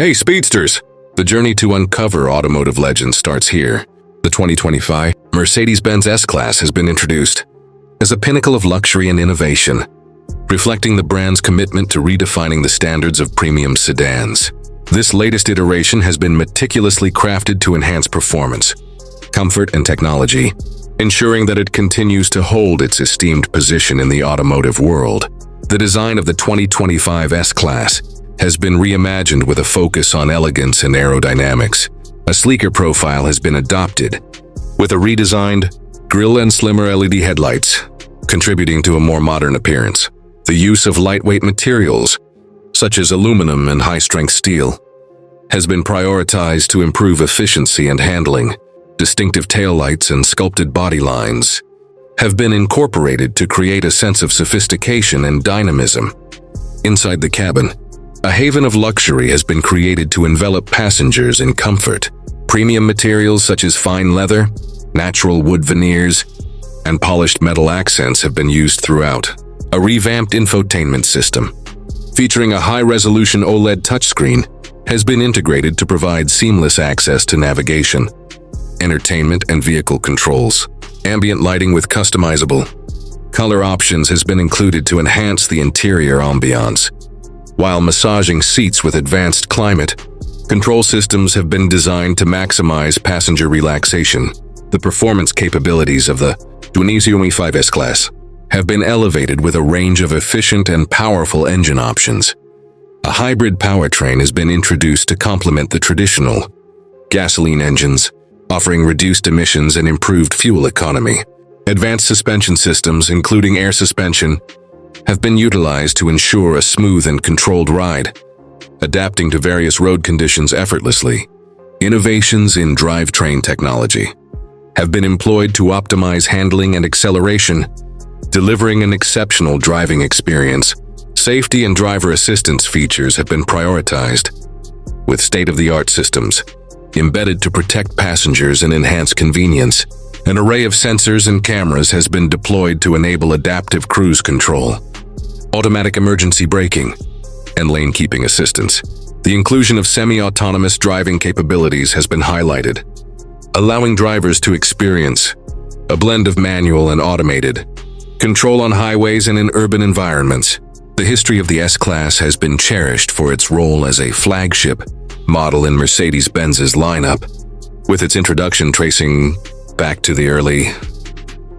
Hey speedsters! The journey to uncover automotive legends starts here. The 2025 Mercedes-Benz S-Class has been introduced as a pinnacle of luxury and innovation, reflecting the brand's commitment to redefining the standards of premium sedans. This latest iteration has been meticulously crafted to enhance performance, comfort, and technology, ensuring that it continues to hold its esteemed position in the automotive world. The design of the 2025 S-Class has been reimagined with a focus on elegance and aerodynamics. A sleeker profile has been adopted, with a redesigned grille and slimmer LED headlights, contributing to a more modern appearance. The use of lightweight materials, such as aluminum and high-strength steel, has been prioritized to improve efficiency and handling. Distinctive taillights and sculpted body lines have been incorporated to create a sense of sophistication and dynamism. Inside the cabin, a haven of luxury has been created to envelop passengers in comfort. Premium materials such as fine leather, natural wood veneers, and polished metal accents have been used throughout. A revamped infotainment system, featuring a high-resolution OLED touchscreen, has been integrated to provide seamless access to navigation, entertainment, and vehicle controls. Ambient lighting with customizable color options has been included to enhance the interior ambiance, while massaging seats with advanced climate control systems have been designed to maximize passenger relaxation. The performance capabilities of the 2025 S-Class have been elevated with a range of efficient and powerful engine options. A hybrid powertrain has been introduced to complement the traditional gasoline engines, offering reduced emissions and improved fuel economy. Advanced suspension systems, including air suspension, have been utilized to ensure a smooth and controlled ride, adapting to various road conditions effortlessly. Innovations in drivetrain technology have been employed to optimize handling and acceleration, delivering an exceptional driving experience. Safety and driver assistance features have been prioritized, with state-of-the-art systems embedded to protect passengers and enhance convenience. An array of sensors and cameras has been deployed to enable adaptive cruise control, automatic emergency braking, and lane-keeping assistance. The inclusion of semi-autonomous driving capabilities has been highlighted, allowing drivers to experience a blend of manual and automated control on highways and in urban environments. The history of the S-Class has been cherished for its role as a flagship model in Mercedes-Benz's lineup, with its introduction tracing back to the early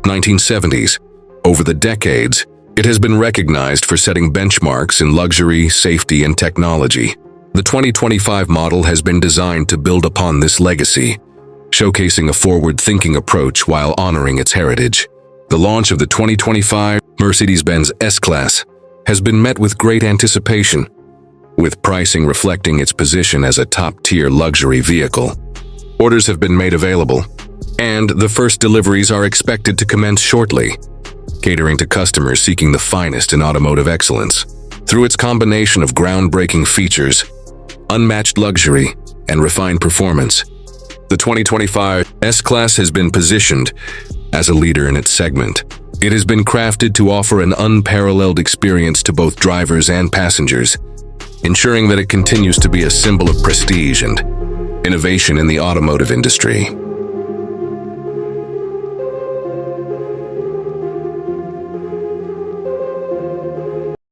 1970s. Over the decades, it has been recognized for setting benchmarks in luxury, safety, and technology. The 2025 model has been designed to build upon this legacy, showcasing a forward-thinking approach while honoring its heritage. The launch of the 2025 Mercedes-Benz S-Class has been met with great anticipation, with pricing reflecting its position as a top-tier luxury vehicle. Orders have been made available, and the first deliveries are expected to commence shortly, catering to customers seeking the finest in automotive excellence. Through its combination of groundbreaking features, unmatched luxury, and refined performance, the 2025 S-Class has been positioned as a leader in its segment. It has been crafted to offer an unparalleled experience to both drivers and passengers, ensuring that it continues to be a symbol of prestige and innovation in the automotive industry.